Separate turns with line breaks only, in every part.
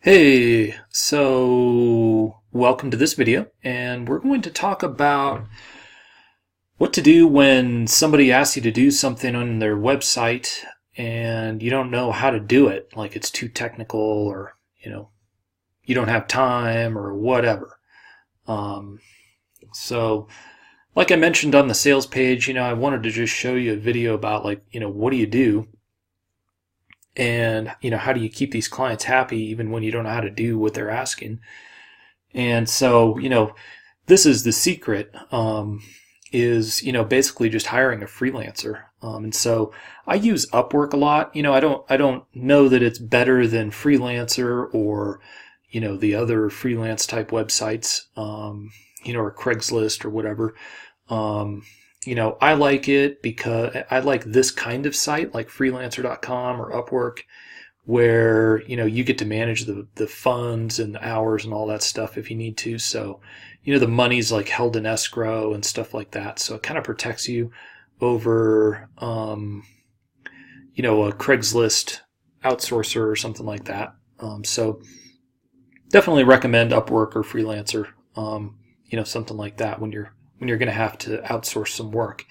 Hey, so welcome to this video, and we're going to talk about what to do when somebody asks you to do something on their website and you don't know how to do it, like it's too technical or, you don't have time or whatever. Um, so, like I mentioned on the sales page, I wanted to just show you a video about what do you do and, how do you keep these clients happy even when you don't know how to do what they're asking. And so, this is the secret, is, basically just hiring a freelancer. And so I use Upwork a lot. I don't know that it's better than Freelancer or, the other freelance type websites, or Craigslist or whatever. I like it because I like this kind of site like freelancer.com or Upwork where you get to manage the funds and the hours and all that stuff if you need to. So the money's like held in escrow and stuff like that, so it kind of protects you over a Craigslist outsourcer or something like that. So definitely recommend Upwork or Freelancer, something like that when you're going to have to outsource some work.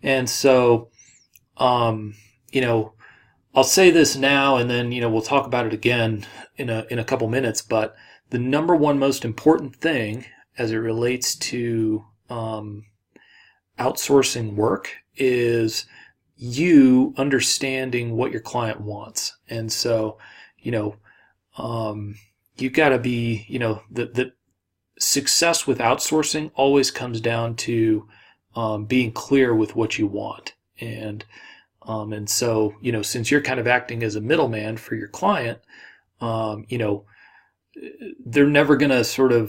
And so I'll say this now, and then we'll talk about it again in a couple minutes. But the number one most important thing as it relates to outsourcing work is you understanding what your client wants. And so you've got to be the success with outsourcing always comes down to being clear with what you want. And so, since you're kind of acting as a middleman for your client, they're never going to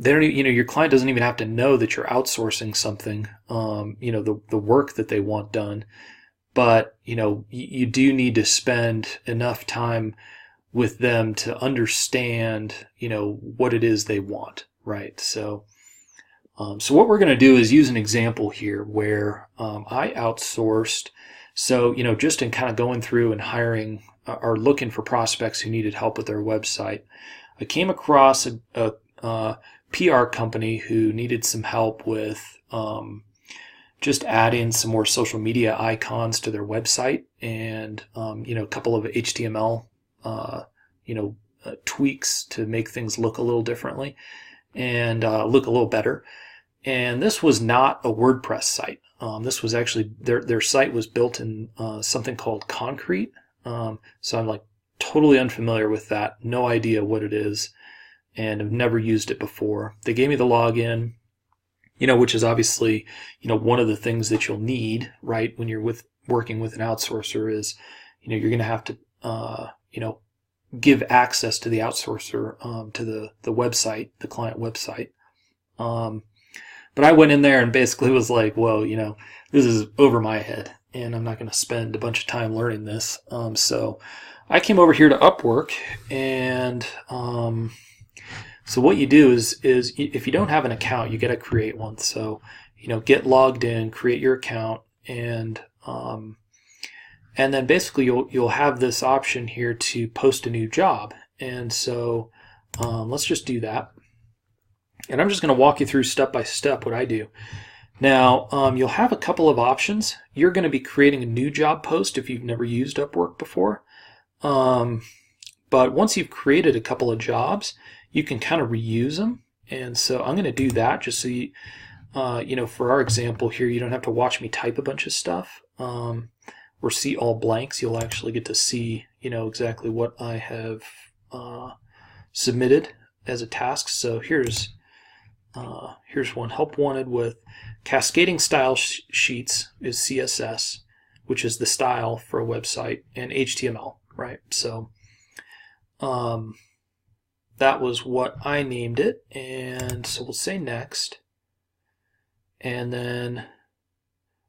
your client doesn't even have to know that you're outsourcing something, the work that they want done. But, you do need to spend enough time with them to understand, what it is they want, right? So what we're going to do is use an example here where I outsourced. So, just in kind of going through and hiring or looking for prospects who needed help with their website, I came across a PR company who needed some help with just adding some more social media icons to their website and, a couple of HTML, tweaks to make things look a little differently and look a little better. And this was not a WordPress site. This was actually, their site was built in something called Concrete. So I'm like totally unfamiliar with that. No idea what it is and have never used it before. They gave me the login, which is obviously, one of the things that you'll need, right? When you're working with an outsourcer is, you're going to have to, give access to the outsourcer, to the website, the client website. But I went in there and basically was like, whoa, this is over my head and I'm not going to spend a bunch of time learning this. So I came over here to Upwork and so what you do is if you don't have an account, you got to create one. So, get logged in, create your account, and then basically you'll have this option here to post a new job. And so let's just do that. And I'm just going to walk you through step by step what I do. Now, you'll have a couple of options. You're going to be creating a new job post if you've never used Upwork before. But once you've created a couple of jobs, you can kind of reuse them. And so I'm going to do that just so you, for our example here, you don't have to watch me type a bunch of stuff or see all blanks. You'll actually get to see, exactly what I have submitted as a task. So here's one. Help wanted with cascading style sheets is CSS, which is the style for a website, and HTML, right? So that was what I named it, and so we'll say next. And then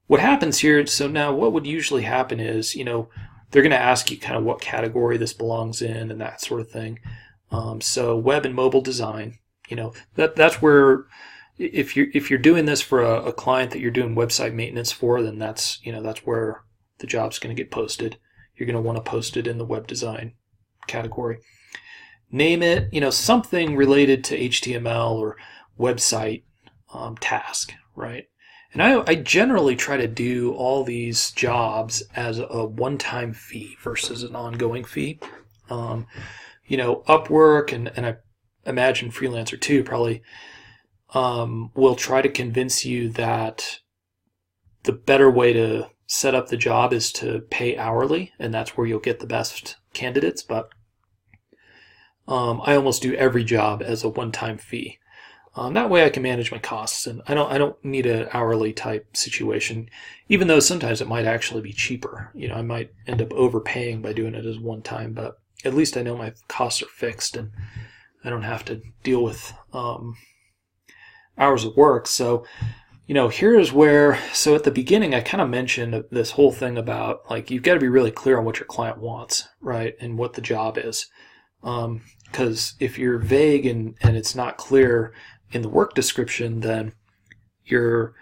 what happens here, so now what would usually happen is, they're going to ask you kind of what category this belongs in and that sort of thing. So web and mobile design, that's where if you're doing this for a client that you're doing website maintenance for, then that's where the job's going to get posted. You're going to want to post it in the web design category. name it, something related to HTML or website task, right? And I generally try to do all these jobs as a one-time fee versus an ongoing fee. Upwork and I imagine Freelancer too probably will try to convince you that the better way to set up the job is to pay hourly, and that's where you'll get the best candidates. But I almost do every job as a one-time fee. That way I can manage my costs, and I don't need an hourly type situation, even though sometimes it might actually be cheaper. I might end up overpaying by doing it as one time, but at least I know my costs are fixed and I don't have to deal with hours of work. So, here's where, so at the beginning I kind of mentioned this whole thing about you've got to be really clear on what your client wants, right, and what the job is. Because if you're vague and it's not clear in the work description, then you're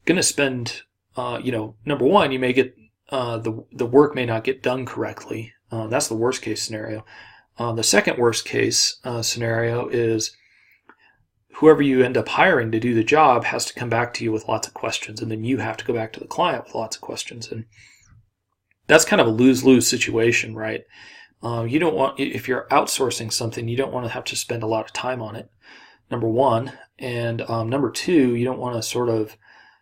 going to spend, number one, you may get the work may not get done correctly. That's the worst case scenario. The second worst case scenario is whoever you end up hiring to do the job has to come back to you with lots of questions, and then you have to go back to the client with lots of questions. And that's kind of a lose-lose situation, right? You don't want, if you're outsourcing something, you don't want to have to spend a lot of time on it, number one. And number two, you don't want to sort of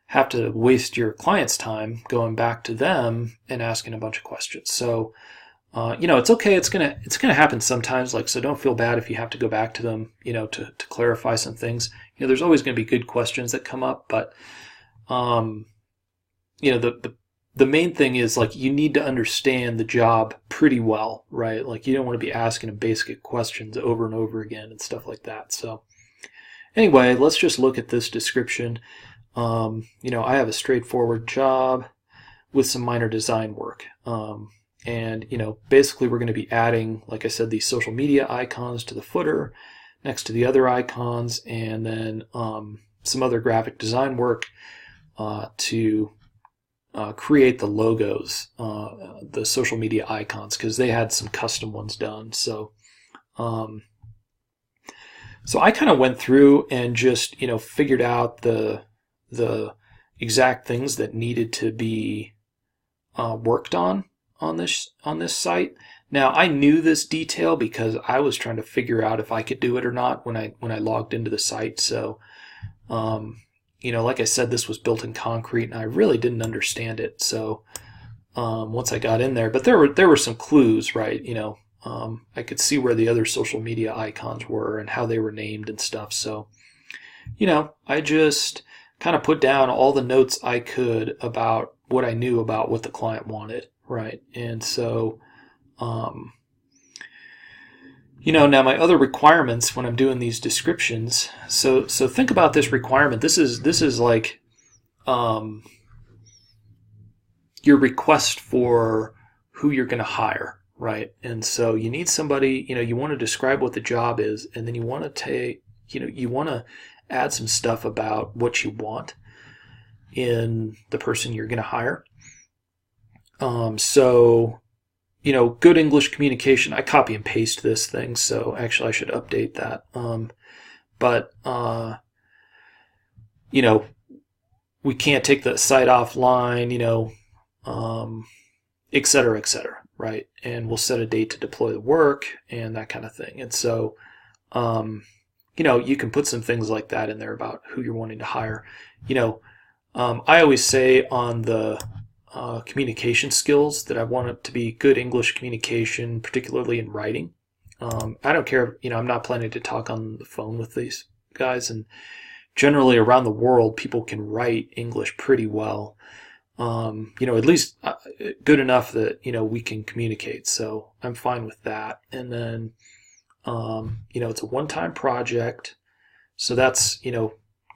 have to waste your client's time going back to them and asking a bunch of questions. So, it's okay. It's gonna happen sometimes. So don't feel bad if you have to go back to them, to clarify some things. There's always going to be good questions that come up, but the main thing is you need to understand the job pretty well, right? You don't want to be asking them basic questions over and over again and stuff like that. So anyway, let's just look at this description. I have a straightforward job with some minor design work. And basically we're going to be adding, like I said, these social media icons to the footer next to the other icons, and then some other graphic design work to create the logos, the social media icons, because they had some custom ones done. So I kind of went through and just figured out the exact things that needed to be worked on this site. Now I knew this detail because I was trying to figure out if I could do it or not when I logged into the site. So like I said, this was built in concrete and I really didn't understand it. So once I got in there, but there were some clues, right? I could see where the other social media icons were and how they were named and stuff. So I just kind of put down all the notes I could about what I knew about what the client wanted. Right. And so, now my other requirements when I'm doing these descriptions. So think about this requirement. This is like, your request for who you're going to hire. Right. And so you need somebody, you want to describe what the job is, and then you want to you want to add some stuff about what you want in the person you're going to hire. Good English communication. I copy and paste this thing, so actually I should update that. We can't take the site offline, et cetera, right? And we'll set a date to deploy the work and that kind of thing. And so, you can put some things like that in there about who you're wanting to hire. I always say on the communication skills that I want it to be good English communication, particularly in writing. I don't care, I'm not planning to talk on the phone with these guys, and generally around the world people can write English pretty well. At least good enough that we can communicate, so I'm fine with that. And then it's a one-time project, so that's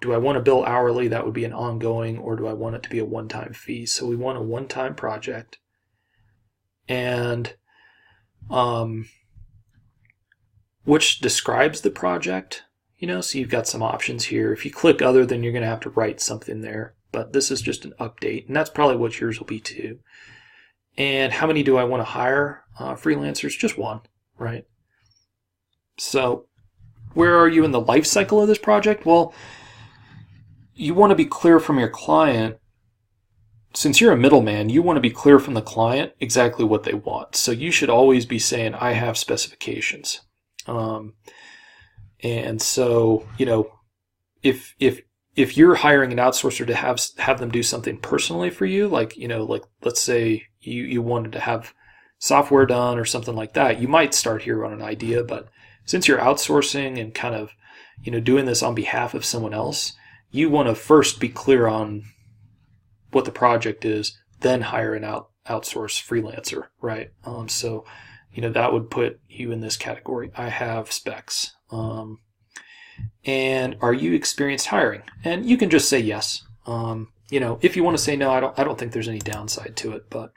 do I want to bill hourly? That would be an ongoing, or do I want it to be a one-time fee? So we want a one-time project. And which describes the project, so you've got some options here. If you click other, then you're going to have to write something there. But this is just an update, and that's probably what yours will be too. And how many do I want to hire freelancers? Just one, right? So where are you in the life cycle of this project? Well, you want to be clear from your client. Since you're a middleman, you want to be clear from the client exactly what they want. So you should always be saying, I have specifications. And so, if you're hiring an outsourcer to have them do something personally for you, like let's say you wanted to have software done or something like that, you might start here on an idea. But since you're outsourcing and kind of, doing this on behalf of someone else, you want to first be clear on what the project is, then hire an outsource freelancer, right? So, that would put you in this category. I have specs. And are you experienced hiring? And you can just say yes. If you want to say no, I don't think there's any downside to it, but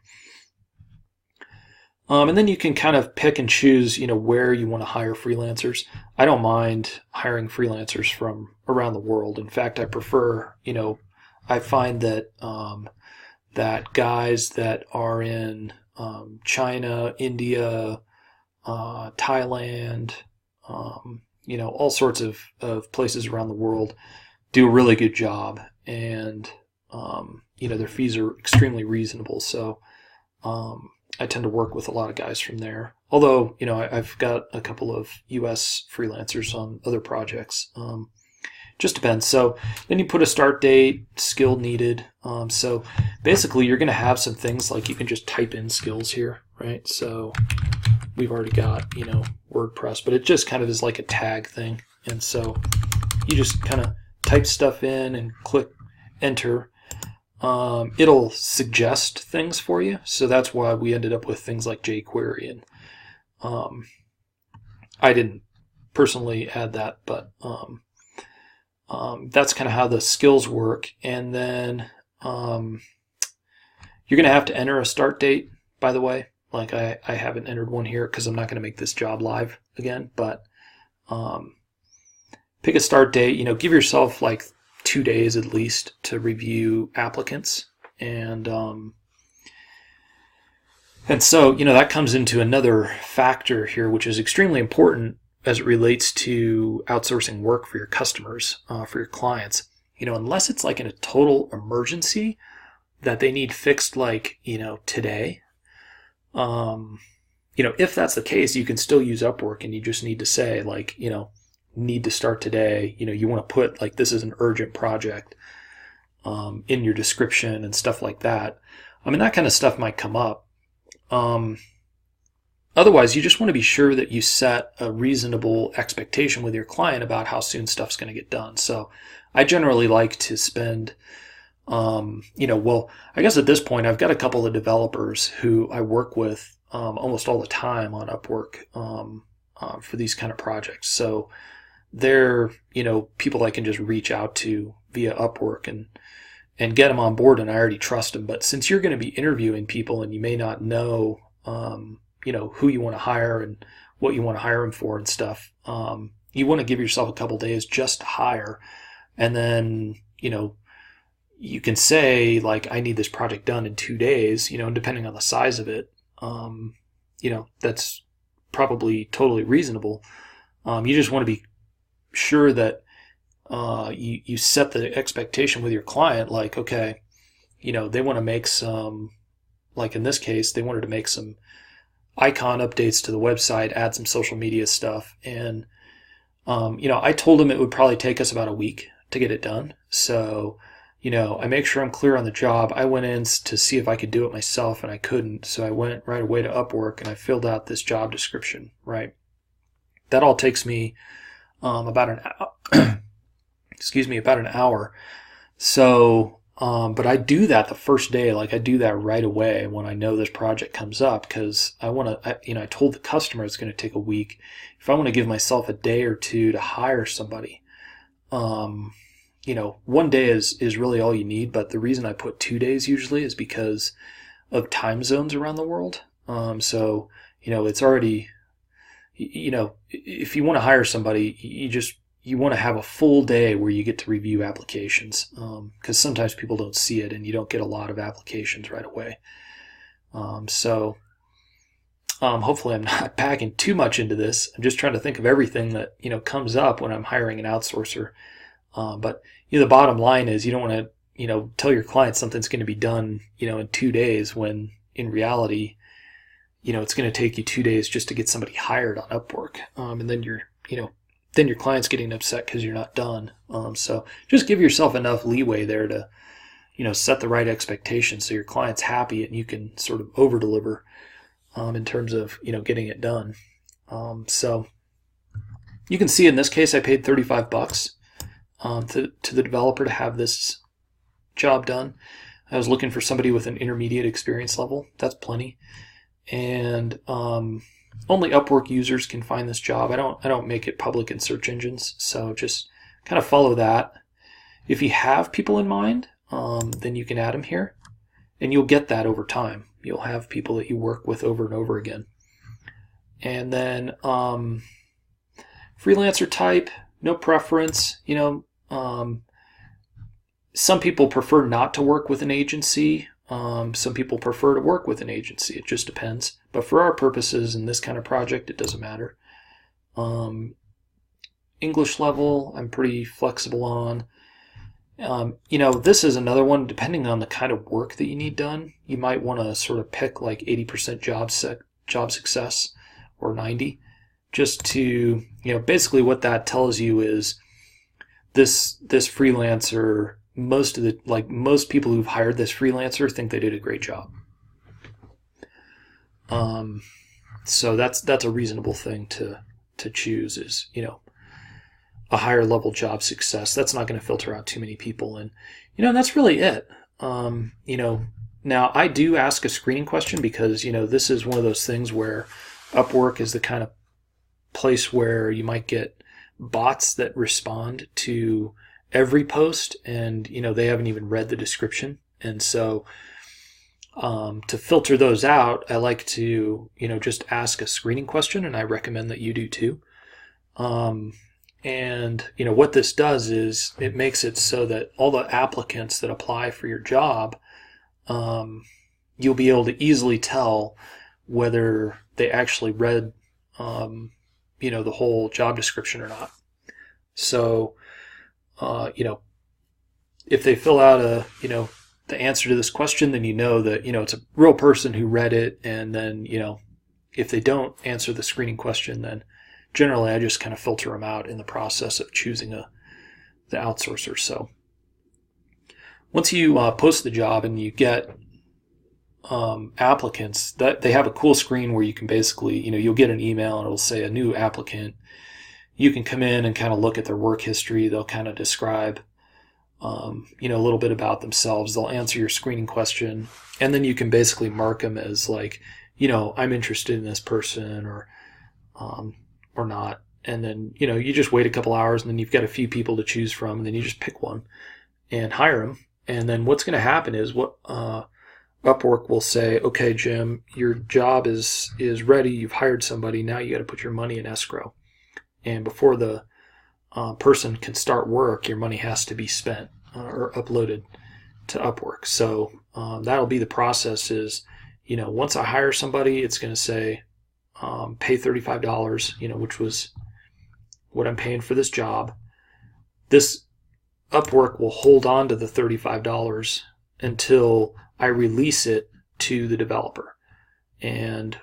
and then you can kind of pick and choose, where you want to hire freelancers. I don't mind hiring freelancers from around the world. In fact, I prefer, I find that that guys that are in China, India, Thailand, all sorts of places around the world do a really good job, and their fees are extremely reasonable. So I tend to work with a lot of guys from there. Although I've got a couple of U.S. freelancers on other projects. Just depends. So then you put a start date, skill needed. So basically you're going to have some things like you can just type in skills here, right? So we've already got, WordPress, but it just kind of is like a tag thing. And so you just kind of type stuff in and click enter. It'll suggest things for you. So that's why we ended up with things like jQuery. And I didn't personally add that, but that's kind of how the skills work. And then you're going to have to enter a start date, by the way. Like I haven't entered one here because I'm not going to make this job live again. But pick a start date. Give yourself like 2 days at least to review applicants. And so, that comes into another factor here, which is extremely important as it relates to outsourcing work for your customers, for your clients. Unless it's like in a total emergency that they need fixed like, today. If that's the case, you can still use Upwork, and you just need to say like, need to start today. You want to put like, this is an urgent project, in your description and stuff like that. I mean, that kind of stuff might come up. Otherwise, you just want to be sure that you set a reasonable expectation with your client about how soon stuff's going to get done. So I generally like to spend, I guess at this point, I've got a couple of developers who I work with almost all the time on Upwork for these kind of projects. So they're, people I can just reach out to via Upwork and get them on board, and I already trust them. But since you're going to be interviewing people and you may not know, who you want to hire and what you want to hire them for and stuff, you want to give yourself a couple days just to hire. And then, you can say like, I need this project done in 2 days, and depending on the size of it, that's probably totally reasonable. You just want to be sure that you set the expectation with your client, like, okay, they want to make some, like in this case, they wanted to make some icon updates to the website, add some social media stuff. And, I told them it would probably take us about a week to get it done. So, I make sure I'm clear on the job. I went in to see if I could do it myself, and I couldn't. So I went right away to Upwork and I filled out this job description, right? That all takes me about an hour. About an hour. So, but I do that the first day. Like I do that right away when I know this project comes up, because I want to, I told the customer it's going to take a week. If I want to give myself a day or two to hire somebody, 1 day is really all you need. But the reason I put 2 days usually is because of time zones around the world. So, it's already, if you want to hire somebody, you want to have a full day where you get to review applications, because sometimes people don't see it and you don't get a lot of applications right away. So Hopefully I'm not packing too much into this. I'm just trying to think of everything that, comes up when I'm hiring an outsourcer. But the bottom line is you don't want to, tell your client something's going to be done, in 2 days when in reality, it's going to take you 2 days just to get somebody hired on Upwork. And then then your client's getting upset because you're not done. So just give yourself enough leeway there to, set the right expectations so your client's happy and you can sort of over deliver in terms of, getting it done. So you can see in this case, I paid $35 to the developer to have this job done. I was looking for somebody with an intermediate experience level. That's plenty. And only Upwork users can find this job. I don't make it public in search engines, so just kind of follow that. If you have people in mind, then you can add them here, and you'll get that over time. You'll have people that you work with over and over again. And then freelancer type, no preference. Some people prefer not to work with an agency. Some people prefer to work with an agency. It just depends. But for our purposes in this kind of project, it doesn't matter. English level, I'm pretty flexible on. This is another one, depending on the kind of work that you need done, you might want to sort of pick like 80% job success or 90, just to, basically what that tells you is this freelancer, most people who've hired this freelancer think they did a great job. So that's a reasonable thing to choose is, a higher level job success. That's not going to filter out too many people. And, that's really it. Now I do ask a screening question because, this is one of those things where Upwork is the kind of place where you might get bots that respond to every post and, they haven't even read the description. And so to filter those out, I like to, just ask a screening question, and I recommend that you do too. And, what this does is it makes it so that all the applicants that apply for your job, you'll be able to easily tell whether they actually read, the whole job description or not. So, if they fill out the answer to this question, then that, it's a real person who read it. And then, if they don't answer the screening question, then generally I just kind of filter them out in the process of choosing the outsourcer. So once you post the job and you get applicants, that they have a cool screen where you can basically, you'll get an email and it'll say a new applicant. You can come in and kind of look at their work history. They'll kind of describe, a little bit about themselves. They'll answer your screening question, and then you can basically mark them as like, I'm interested in this person or not. And then, you just wait a couple hours, and then you've got a few people to choose from, and then you just pick one and hire them. And then what's going to happen is Upwork will say, okay, Jim, your job is ready. You've hired somebody. Now you got to put your money in escrow. And before the person can start work, your money has to be spent or uploaded to Upwork. So that'll be the process is, once I hire somebody, it's going to say, pay $35, which was what I'm paying for this job. This Upwork will hold on to the $35 until I release it to the developer. And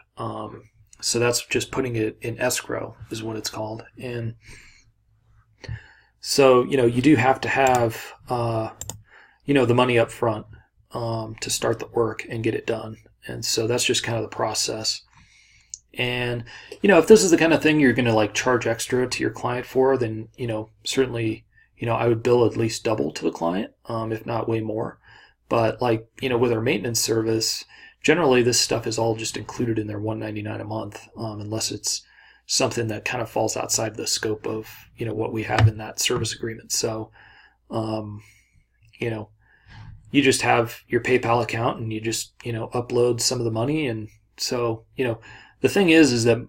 so that's just putting it in escrow is what it's called. And so, you do have to have, the money up front to start the work and get it done. And so that's just kind of the process. And, if this is the kind of thing you're going to like charge extra to your client for, then, certainly, I would bill at least double to the client, if not way more. But like, with our maintenance service, generally this stuff is all just included in their $199 a month, unless it's something that kind of falls outside the scope of, what we have in that service agreement. So, you just have your PayPal account and you just, upload some of the money. And so, the thing is that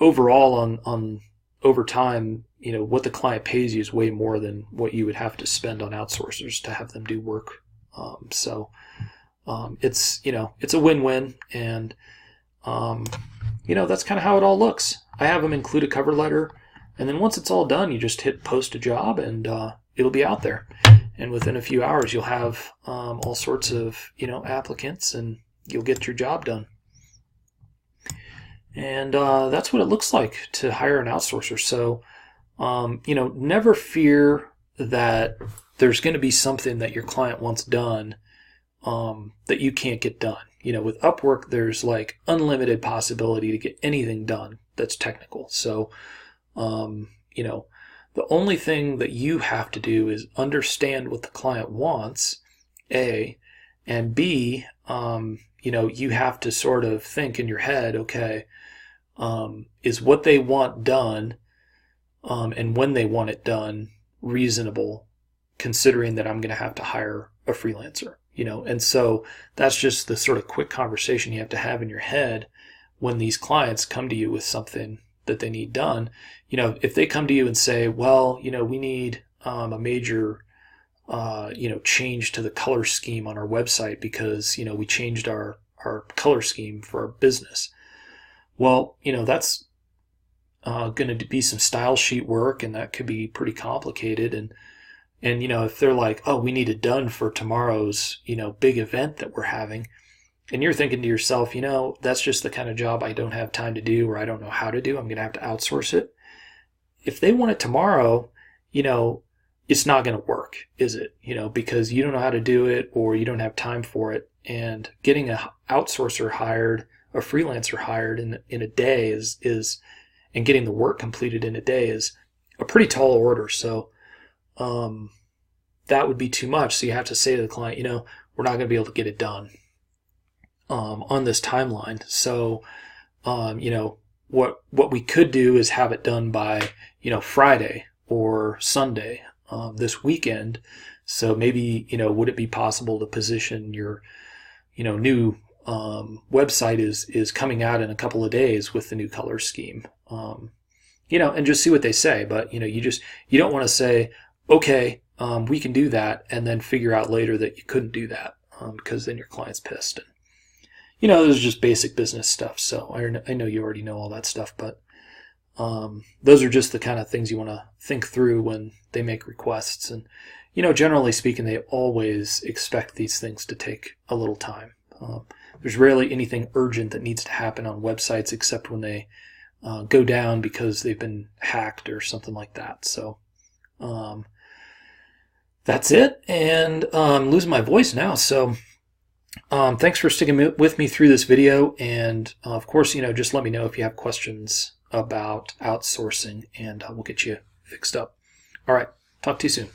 overall on over time, what the client pays you is way more than what you would have to spend on outsourcers to have them do work. So it's, it's a win-win. And, that's kind of how it all looks. I have them include a cover letter, and then once it's all done, you just hit post a job, and it'll be out there. And within a few hours, you'll have all sorts of applicants, and you'll get your job done. And that's what it looks like to hire an outsourcer. So, never fear that there's going to be something that your client wants done that you can't get done. With Upwork, there's like unlimited possibility to get anything done that's technical. So, the only thing that you have to do is understand what the client wants, A, and B, you have to sort of think in your head, okay, is what they want done and when they want it done reasonable, considering that I'm going to have to hire a freelancer, and so that's just the sort of quick conversation you have to have in your head when these clients come to you with something that they need done. If they come to you and say, well, we need a major change to the color scheme on our website because we changed our color scheme for our business. Well, that's going to be some style sheet work, and that could be pretty complicated. And if they're like, oh, we need it done for tomorrow's big event that we're having, and you're thinking to yourself, that's just the kind of job I don't have time to do, or I don't know how to do. I'm going to have to outsource it. If they want it tomorrow, it's not going to work, is it? Because you don't know how to do it, or you don't have time for it. And getting an outsourcer hired, a freelancer hired in a day is and getting the work completed in a day is a pretty tall order. So that would be too much. So you have to say to the client, we're not going to be able to get it done on this timeline. So, what we could do is have it done by, Friday or Sunday this weekend. So maybe, would it be possible to position your, new website is coming out in a couple of days with the new color scheme, and just see what they say. But, you don't want to say, okay, we can do that, and then figure out later that you couldn't do that, because then your client's pissed. And, this is just basic business stuff. So I know you already know all that stuff, but those are just the kind of things you want to think through when they make requests. And, generally speaking, they always expect these things to take a little time. There's rarely anything urgent that needs to happen on websites except when they go down because they've been hacked or something like that. So that's it. And I'm losing my voice now. So thanks for sticking with me through this video. And of course, just let me know if you have questions about outsourcing, and we'll get you fixed up. All right. Talk to you soon.